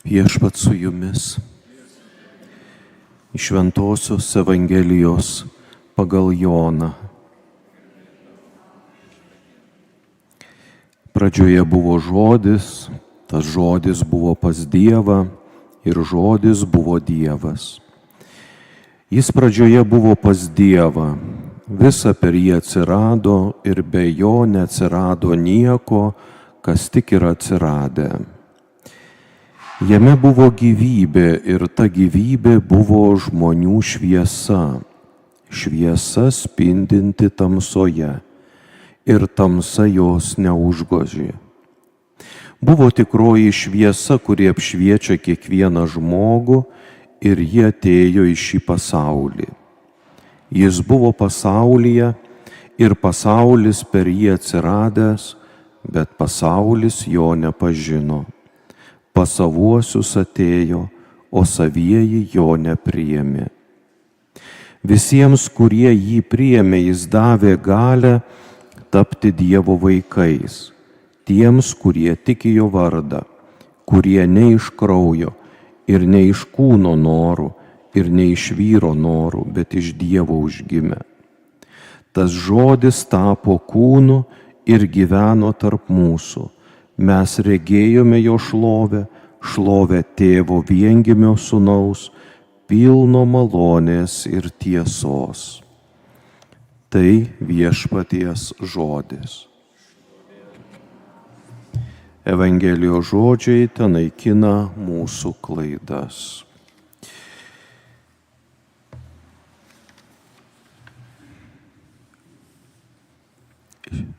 Viešpat su jumis. Iš Šventosios Evangelijos pagal Joną. Pradžioje buvo žodis, tas žodis buvo pas Dievą ir žodis buvo Dievas. Jis pradžioje buvo pas Dievą, visa per jį atsirado ir be jo neatsirado nieko, kas tik yra atsiradę. Jame buvo gyvybė ir ta gyvybė buvo žmonių šviesa, šviesa spindinti tamsoje ir tamsa jos neužgožė. Buvo tikroji šviesa, kuri apšviečia kiekvieną žmogų ir ji atėjo į šį pasaulį. Jis buvo pasaulyje ir pasaulis per jį atsiradęs, bet pasaulis jo nepažino. Pas savuosius atėjo, o savieji jo nepriėmė. Visiems, kurie jį priėmė, jis davė galią tapti Dievo vaikais, tiems, kurie tiki jo vardą, kurie ne iš kraujo ir ne iš kūno norų ir ne iš vyro norų, bet iš Dievo užgimė. Tas žodis tapo kūnu ir gyveno tarp mūsų. Mes regėjome jo šlovę, šlovę tėvo viengimio sūnaus, pilno malonės ir tiesos. Tai viešpaties žodis. Evangelijos žodžiai tenaikina mūsų klaidas.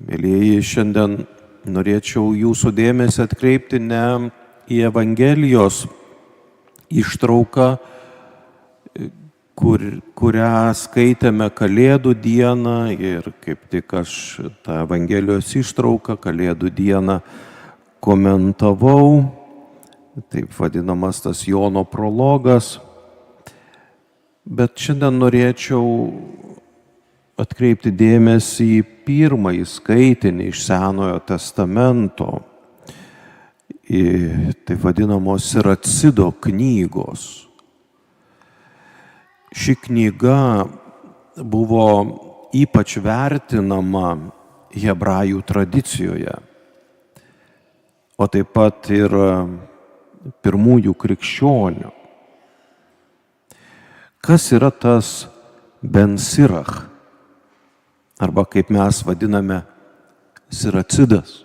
Mėlyjeji, šiandien norėčiau jūsų dėmesį atkreipti ne į Evangelijos ištrauką, kurią skaitėme Kalėdų dieną ir kaip tik aš tą Evangelijos ištrauką Kalėdų dieną komentavau, taip vadinamas tas Jono prologas, bet šiandien norėčiau atkreipti dėmesį į pirmąjį skaitinį iš Senojo testamento, į taip vadinamos Siracido knygos. Ši knyga buvo ypač vertinama hebrajų tradicijoje, o taip pat ir pirmųjų krikščionių. Kas yra tas Ben Sirach? Arba kaip mes vadiname Siracidas.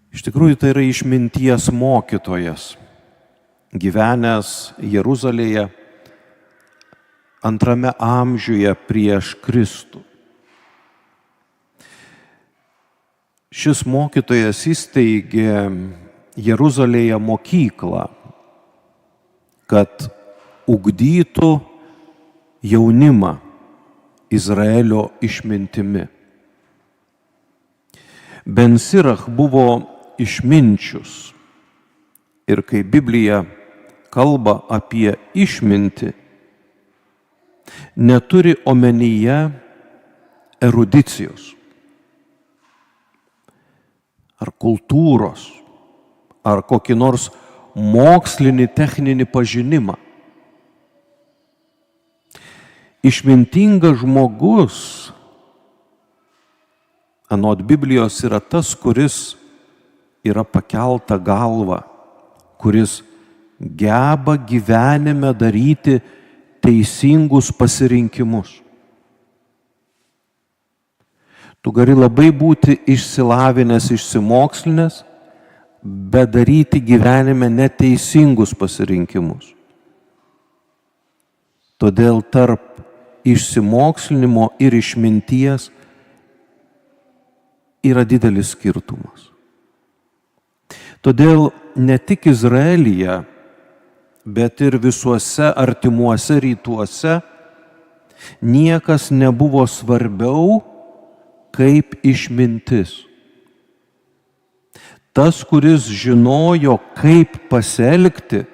Iš tikrųjų tai yra išminties mokytojas, gyvenęs Jeruzalėje 2 amžiuje prieš Kristų. Šis mokytojas įsteigė Jeruzalėje mokyklą, kad ugdytų jaunimą Izraelio išmintimi. Ben Sirach buvo išminčius ir kai Biblija kalba apie išmintį, neturi omenyje erudicijos ar kultūros ar kokį nors mokslinį techninį pažinimą. Išmintingas žmogus, anot Biblijos, yra tas, kuris yra pakelta galva, kuris geba gyvenime daryti teisingus pasirinkimus. Tu gali labai būti išsilavinęs, išsimokslinęs, bet daryti gyvenime neteisingus pasirinkimus. Todėl tarp išsimokslinimo ir išminties yra didelis skirtumas. Todėl ne tik Izraelyje, bet ir visuose artimuose rytuose niekas nebuvo svarbiau kaip išmintis. Tas, kuris žinojo, kaip pasielgti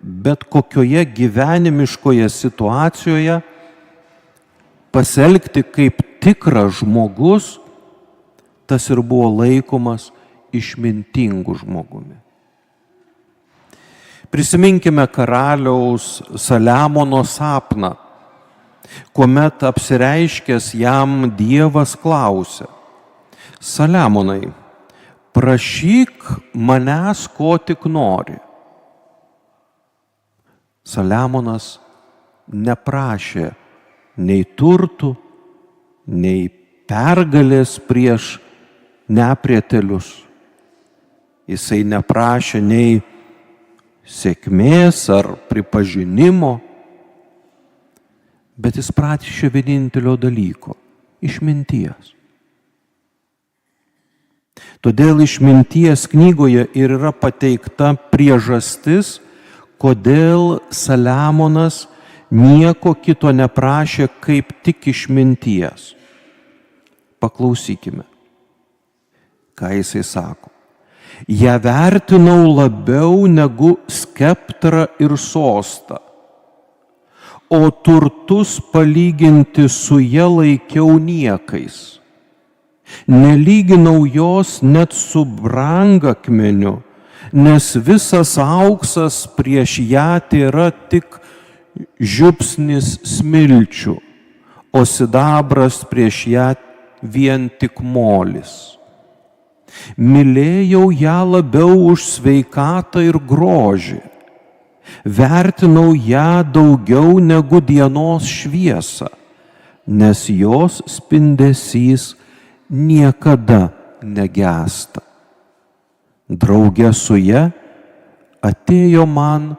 bet kokioje gyvenimiškoje situacijoje, pasielgti kaip tikras žmogus, tas ir buvo laikomas išmintingu žmogumi. Prisiminkime karaliaus Saliamono sapną, kuomet apsireiškęs jam Dievas klausė: Saliamonai, prašyk manęs, ko tik nori. Saliamonas neprašė nei turtų, nei pergalės prieš neprietelius. Jisai neprašė nei sėkmės ar pripažinimo, bet jis prašė vienintelio dalyko – išminties. Todėl išminties knygoje ir yra pateikta priežastis, kodėl Saliamonas nieko kito neprašė kaip tik išminties. Paklausykime, ką jisai sako. Ja vertinau labiau negu skeptrą ir sostą, o turtus palyginti su ja laikiau niekais. Nelyginau jos net su brangakmeniu, nes visas auksas prieš ją tėra tik žiupsnis smilčių, o sidabras prieš ją vien tik molis. Mylėjau ją labiau už sveikatą ir grožį, vertinau ją daugiau negu dienos šviesą, nes jos spindesys niekada negęsta. Drauge su ja atėjo man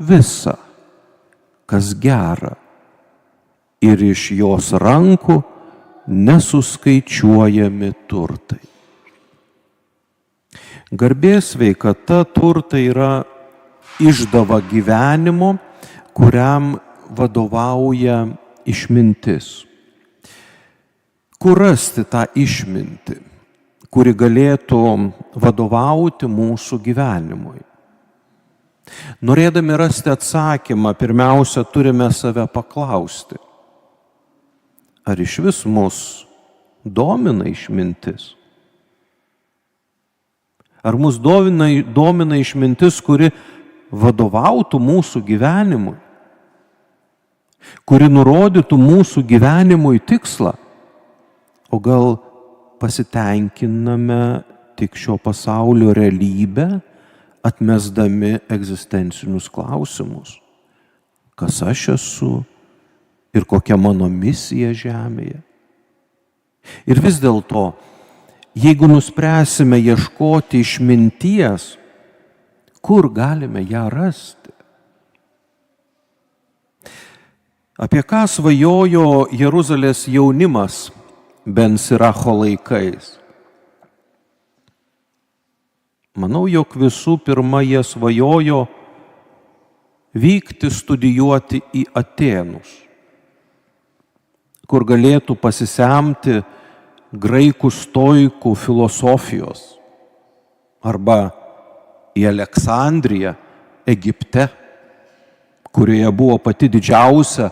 visa, kas gera, ir iš jos rankų nesuskaičiuojami turtai. Garbės, sveikata, turtai yra išdava gyvenimo, kuriam vadovauja išmintis. Kur rasti tą išmintį, kuri galėtų vadovauti mūsų gyvenimui? Norėdami rasti atsakymą, pirmiausia, turime save paklausti, ar iš vis mus domina išmintis? Ar mus domina išmintis, kuri vadovautų mūsų gyvenimui, kuri nurodytų mūsų gyvenimui tikslą? O gal pasitenkiname tik šio pasaulio realybę, atmesdami egzistencinius klausimus? Kas aš esu ir kokia mano misija žemėje? Ir vis dėlto, jeigu nuspręsime ieškoti išminties, kur galime ją rasti? Apie ką svajojo Jeruzalės jaunimas Ben Siracho laikais? Manau, jog visų pirma jie svajojo vykti studijuoti į Atėnus, kur galėtų pasisemti graikų stoikų filosofijos, arba į Aleksandriją, Egipte, kurioje buvo pati didžiausia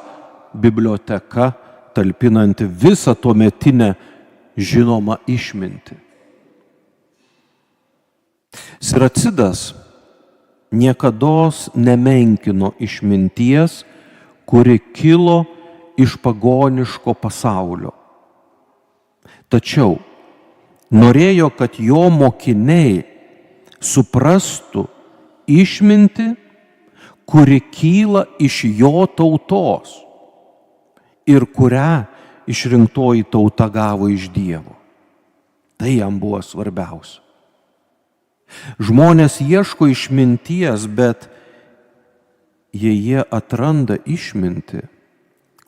biblioteka, talpinanti visą tuometinę žinomą išmintį. Siracidas niekados nemenkino išminties, kuri kilo iš pagoniško pasaulio. Tačiau norėjo, kad jo mokiniai suprastų išmintį, kuri kyla iš jo tautos ir kurią išrinktoji tauta gavo iš Dievo. Tai jam buvo svarbiausia. Žmonės ieško išminties, bet jei jie atranda išmintį,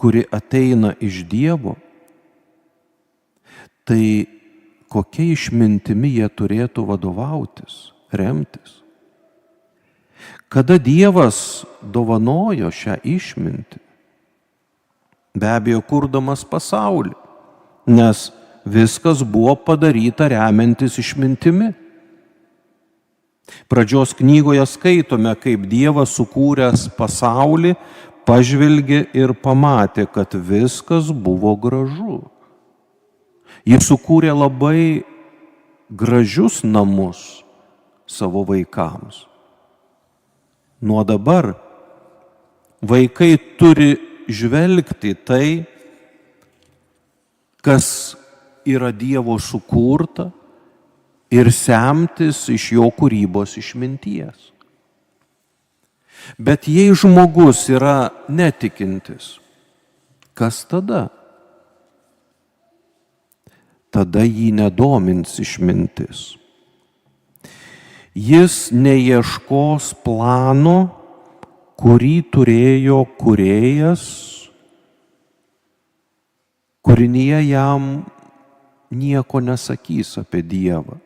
kuri ateina iš Dievo, tai kokia išmintimi jie turėtų vadovautis, remtis? Kada Dievas dovanojo šią išmintį? Be abejo, kurdamas pasaulį, nes viskas buvo padaryta remiantis išmintimi. Pradžios knygoje skaitome, kaip Dievas sukūręs pasaulį pažvelgė ir pamatė, kad viskas buvo gražu. Jis sukūrė labai gražius namus savo vaikams. Nuo dabar vaikai turi žvelgti tai, kas yra Dievo sukurta, ir semtis iš jo kūrybos išminties. Bet jei žmogus yra netikintis, kas tada? Tada jį nedomins išmintis. Jis neieškos plano, kurį turėjo kūrėjas, kūrinyje jam nieko nesakys apie Dievą.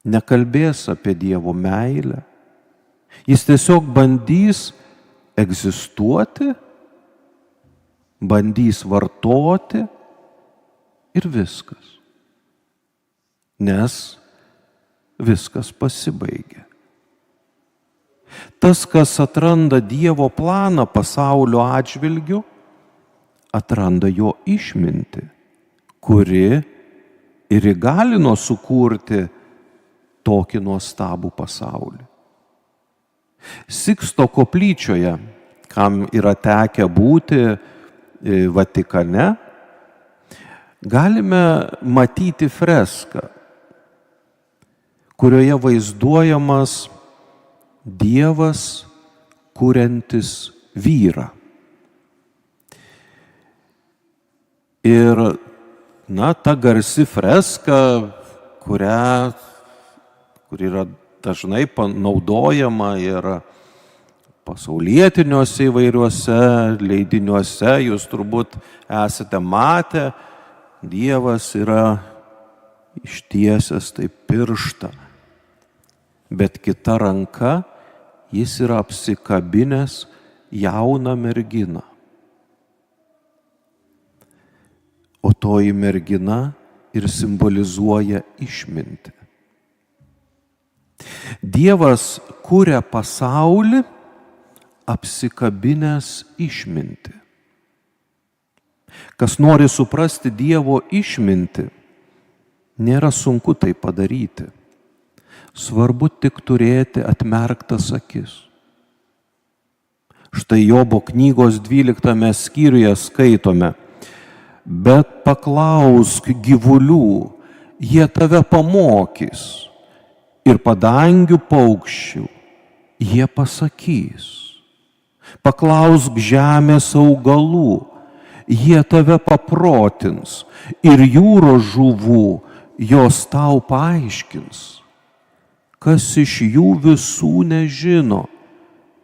Nekalbės apie Dievo meilę. Jis tiesiog bandys egzistuoti, bandys vartoti ir viskas. Nes viskas pasibaigia. Tas, kas atranda Dievo planą pasaulio atžvilgiu, atranda jo išmintį, kuri ir įgalino sukurti tokį nuostabų pasaulį. Siksto koplyčioje, kam yra tekę būti Vatikane, galime matyti freską, kurioje vaizduojamas Dievas kuriantis vyrą. Ir, ta garsi freska, kur yra dažnai naudojama ir pasaulietiniuose įvairiuose leidiniuose, jūs turbūt esate matę, Dievas yra ištiesęs taip pirštą, bet kita ranka jis yra apsikabinęs jauną merginą. O toji mergina ir simbolizuoja išmintį. Dievas kuria pasaulį apsikabinęs išmintį. Kas nori suprasti Dievo išmintį, nėra sunku tai padaryti. Svarbu tik turėti atmerktas akis. Štai Jobo knygos 12 skyriuje skaitome: bet paklausk gyvulių, jie tave pamokys, ir padangių paukščių, jie pasakys. Paklausk žemės augalų, jie tave paprotins, ir jūros žuvų, jos tau paaiškins. Kas iš jų visų nežino,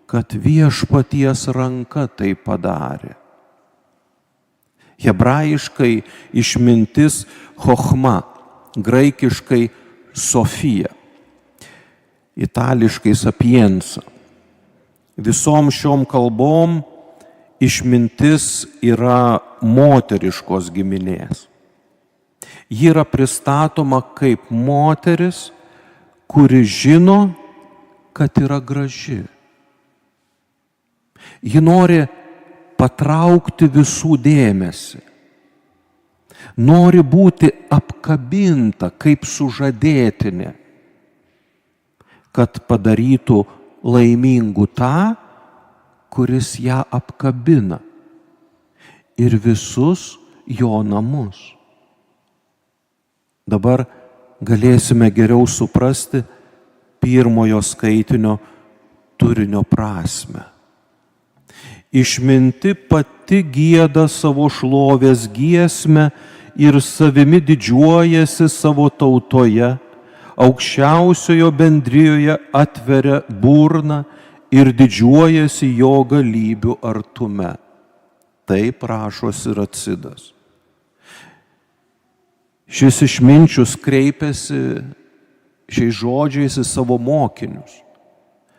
kad Viešpaties ranka tai padarė. Hebrajiškai išmintis chochma, graikiškai sofija, itališkai sapienza. Visom šiom kalbom išmintis yra moteriškos giminės. Ji yra pristatoma kaip moteris, kuri žino, kad yra graži. Ji nori patraukti visų dėmesį. Nori būti apkabinta kaip sužadėtinė, kad padarytų laimingų tą, kuris ją apkabina, ir visus jo namus. Dabar galėsime geriau suprasti pirmojo skaitinio turinio prasmę. Išminti pati gieda savo šlovės giesmę ir savimi didžiuojasi savo tautoje, aukščiausiojo bendrijoje atveria burną ir didžiuojasi jo galybių artume. Taip rašo Siracidas. Šis išminčius kreipiasi šiais žodžiais į savo mokinius,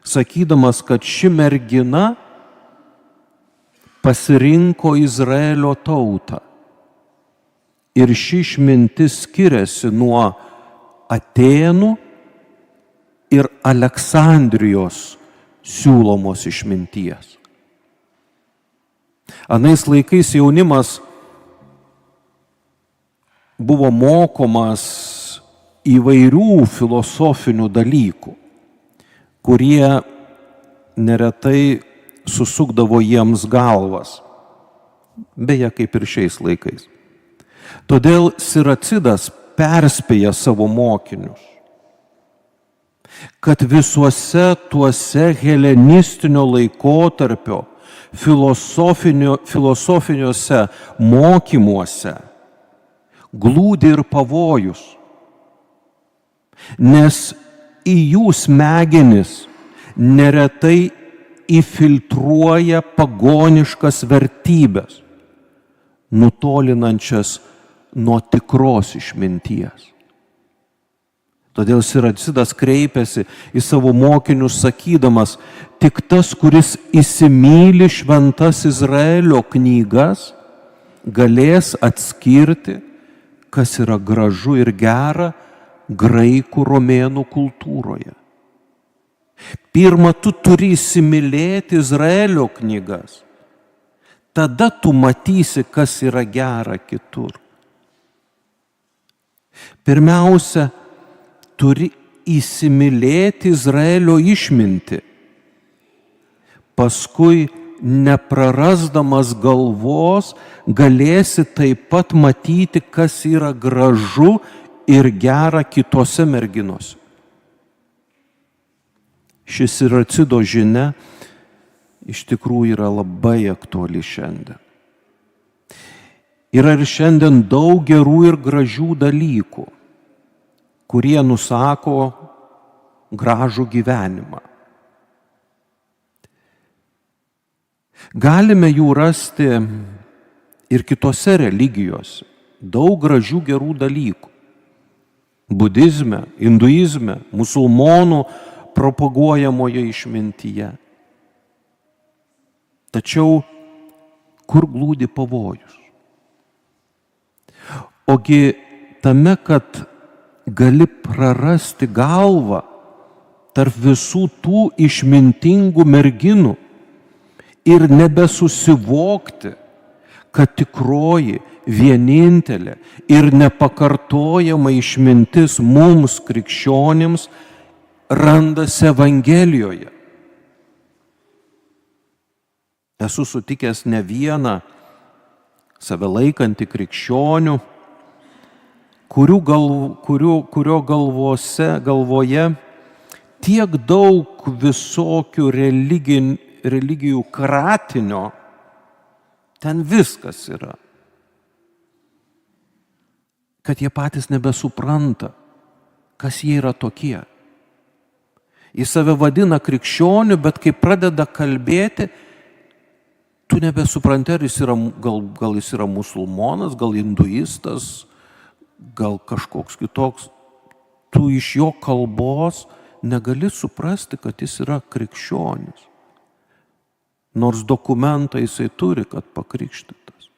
sakydamas, kad ši mergina pasirinko Izraelio tautą. Ir ši išmintis skiriasi nuo Atėnų ir Aleksandrijos siūlomos išminties. Anais laikais jaunimas buvo mokomas įvairių filosofinių dalykų. kurie neretai susukdavo jiems galvas. Beje, kaip ir šiais laikais. Todėl Siracidas perspėja savo mokinius, kad visuose tuose helenistinio laikotarpio filosofiniuose mokymuose glūdi ir pavojus, nes į jų smegenis neretai įfiltruoja pagoniškas vertybės, nutolinančias nuo tikros išminties. Todėl Siracidas kreipiasi į savo mokinius sakydamas, tik tas, kuris įsimyli šventas Izraelio knygas, galės atskirti, kas yra gražu ir gera graikų romėnų kultūroje. Pirma, tu turi įsimylėti Izraelio knygas. Tada tu matysi, kas yra gera kitur. Pirmiausia, turi įsimylėti Izraelio išmintį. Paskui, neprarasdamas galvos, galėsi taip pat matyti, kas yra gražu ir gera kitose merginose. Šis Siracido žinia iš tikrųjų yra labai aktuali šiandien. Yra ir šiandien daug gerų ir gražių dalykų, kurie nusako gražų gyvenimą. Galime jų rasti ir kitose religijose, daug gražių gerų dalykų. Budizme, hinduizme, musulmonų propaguojamoje išmintyje. Tačiau kur glūdi pavojus? Ogi tame, kad gali prarasti galvą tarp visų tų išmintingų merginų ir nebesusivokti, kad tikroji, vienintelė ir nepakartojama išmintis mums krikščionims randasi Evangelijoje. Esu sutikęs ne vieną save laikantį krikščionių, kurio galvoje tiek daug visokių religijų kratinio, ten viskas yra, kad jie patys nebesupranta, kas jie yra tokie. Jis save vadina krikščioniu, bet kai pradeda kalbėti, tu nebesupranti, ar jis yra, gal jis yra musulmonas, gal hinduistas, gal kažkoks kitoks. Tu iš jo kalbos negali suprasti, kad jis yra krikščionis. Nors dokumentą jisai turi, kad pakrikštytas.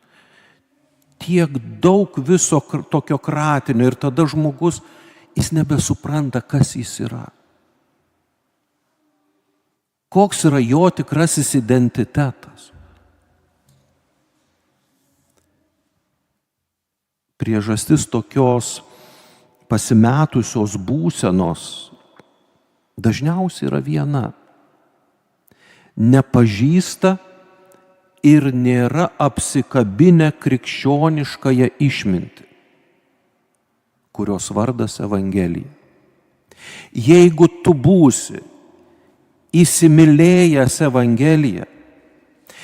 Tiek daug viso tokio kratinio ir tada žmogus, jis nebesupranta, kas jis yra. Koks yra jo tikrasis identitetas. Priežastis tokios pasimetusios būsenos dažniausiai yra viena. Nepažįsta ir nėra apsikabinę krikščioniškąją išmintį, kurios vardas Evangelija. Jeigu tu būsi įsimylėjęs Evangeliją,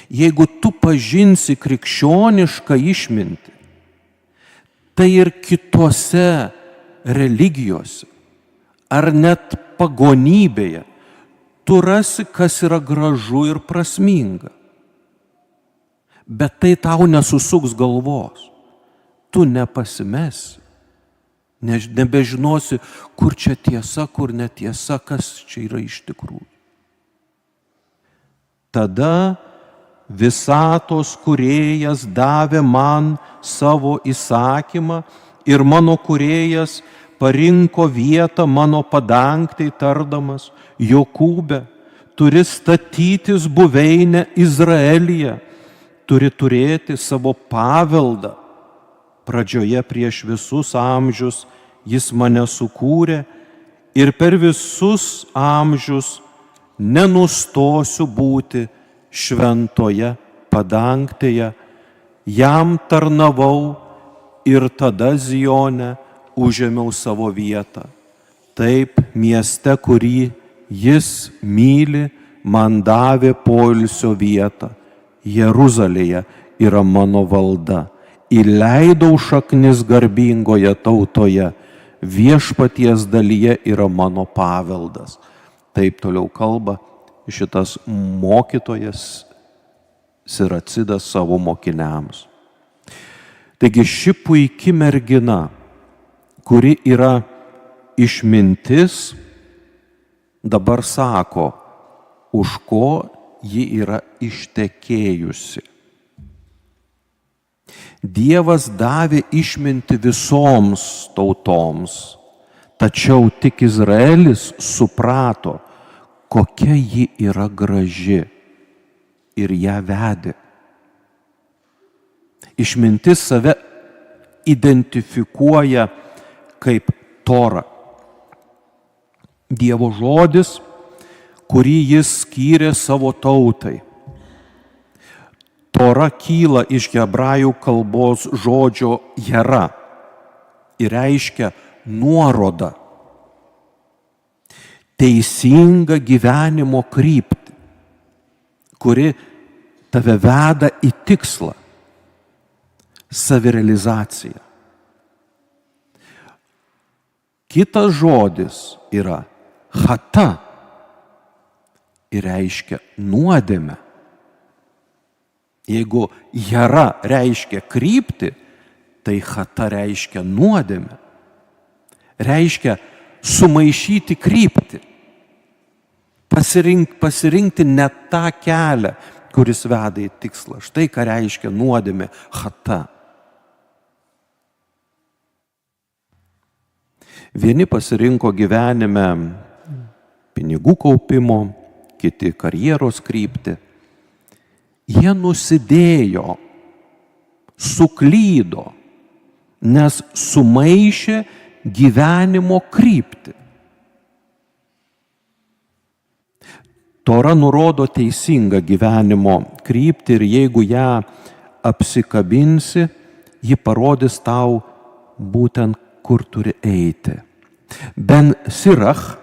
jeigu tu pažinsi krikščionišką išmintį, tai ir kitose religijose, ar net pagonybėje, tu rasi, kas yra gražu ir prasminga. Bet tai tau nesusuks galvos. Tu nepasimesi. Nebežinosi, kur čia tiesa, kur netiesa, kas čia yra iš tikrųjų. Tada visatos kūrėjas davė man savo įsakymą ir mano kūrėjas parinko vietą mano padangtai tardamas, Jokūbe, turi statytis buveinę Izraelyje, turi turėti savo paveldą. Pradžioje prieš visus amžius jis mane sukūrė ir per visus amžius nenustosiu būti šventoje padangtėje, jam tarnavau ir tada Zione užėmiau savo vietą. Taip, mieste, kurį jis myli, man davė poilsio vietą. Jeruzalėje yra mano valda. Įleidau šaknis garbingoje tautoje. Viešpaties dalyje yra mano paveldas. Taip toliau kalba šitas mokytojas Siracidas savo mokiniams. Taigi ši puiki mergina, kuri yra išmintis, dabar sako, už ko ji yra ištekėjusi. Dievas davė išmintį visoms tautoms, tačiau tik Izraelis suprato, kokia ji yra graži ir ją vedė. Išmintis save identifikuoja kaip Tora. Dievo žodis, kurį jis skyrė savo tautai. Tora kyla iš hebrajų kalbos žodžio jera ir reiškia nuorodą, teisingą gyvenimo kryptį, kuri tave veda į tikslą, savirealizaciją. Kitas žodis yra chata ir reiškia nuodėmę. Jeigu jara reiškia kryptį, tai chata reiškia nuodėmę. Reiškia sumaišyti kryptį. Pasirinkti ne tą kelią, kuris veda į tikslą. Štai ką reiškia nuodėmė, chata. Vieni pasirinko gyvenime pinigų kaupimo, kiti karjeros kryptį. Jie nusidėjo, suklydo, nes sumaišė gyvenimo kryptį. Tora nurodo teisingą gyvenimo kryptį ir jeigu ją apsikabinsi, ji parodys tau būtent, kur turi eiti. Ben Sirach,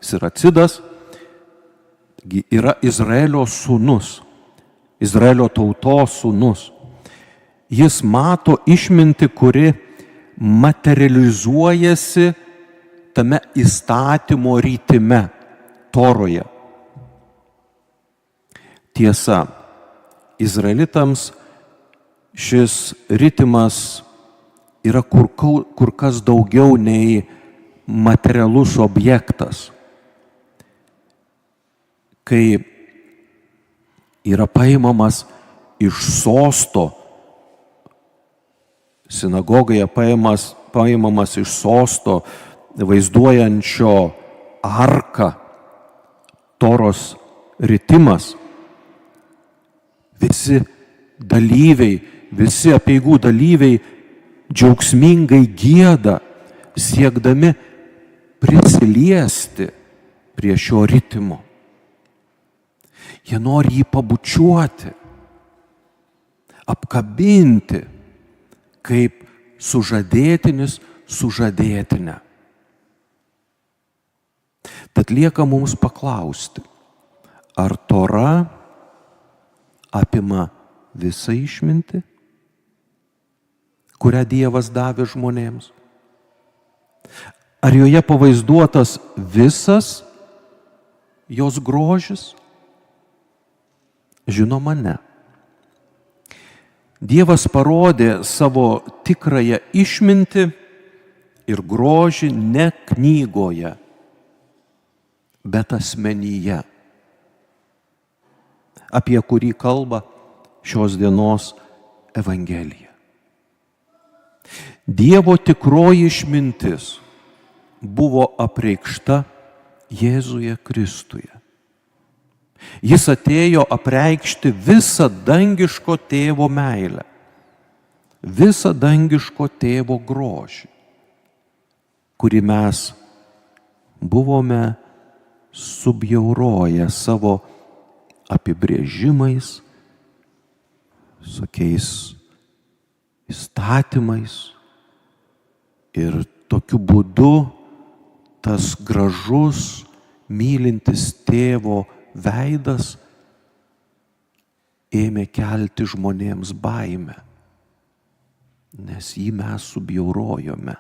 Siracidas, yra Izraelio sūnus, Izraelio tautos sūnus. Jis mato išmintį, kuri materializuojasi tame įstatymo ritime, Toroje. Tiesa, izraelitams šis ritmas yra kur kas daugiau nei materialus objektas. Kai yra paimamas iš sosto, sinagogoje paimamas iš sosto, vaizduojančio arką, Toros ritimas, visi dalyviai, visi apeigų dalyviai džiaugsmingai gieda, siekdami prisiliesti prie šio ritimo. Jie nori jį pabučiuoti, apkabinti, kaip sužadėtinis sužadėtinę. Tad lieka mums paklausti, ar Tora apima visą išmintį, kurią Dievas davė žmonėms? Ar joje pavaizduotas visas jos grožis? Žinoma, ne. Dievas parodė savo tikrąją išmintį ir grožį ne knygoje, bet asmenyje, apie kurį kalba šios dienos Evangelija. Dievo tikroji išmintis buvo apreikšta Jėzuje Kristuje. Jis atėjo apreikšti visą dangiško tėvo meilę, visą dangiško tėvo grožį, kurį mes buvome subjauroja savo apibrėžimais, tokiais įstatymais ir tokiu būdu tas gražus, mylintis tėvo veidas ėmė kelti žmonėms baimę, nes jį mes subjaurojome.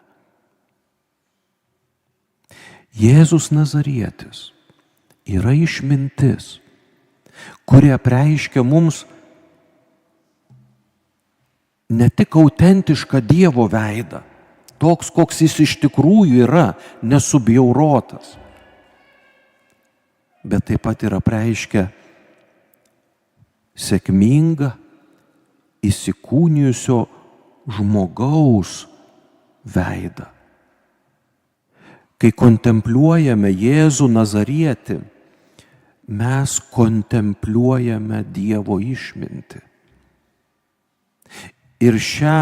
Jėzus Nazarietis yra išmintis, kuri apreiškia mums ne tik autentišką Dievo veidą, toks, koks jis iš tikrųjų yra, nesubjaurotas, bet taip pat ir apreiškia sėkmingą, įsikūnijusio žmogaus veidą. Kai kontempliuojame Jėzų Nazarietį, mes kontempliuojame Dievo išmintį. Ir šią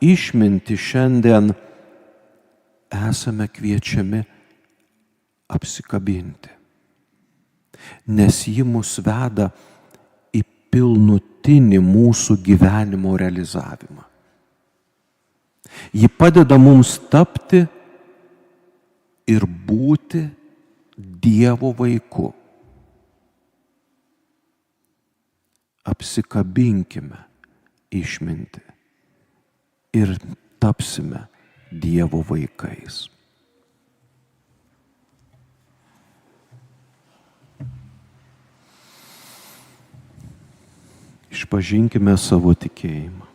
išmintį šiandien esame kviečiami apsikabinti, nes ji mus veda į pilnutinį mūsų gyvenimo realizavimą. Ji padeda mums tapti ir būti Dievo vaiku. Apsikabinkime išmintį ir tapsime Dievo vaikais. Išpažinkime savo tikėjimą.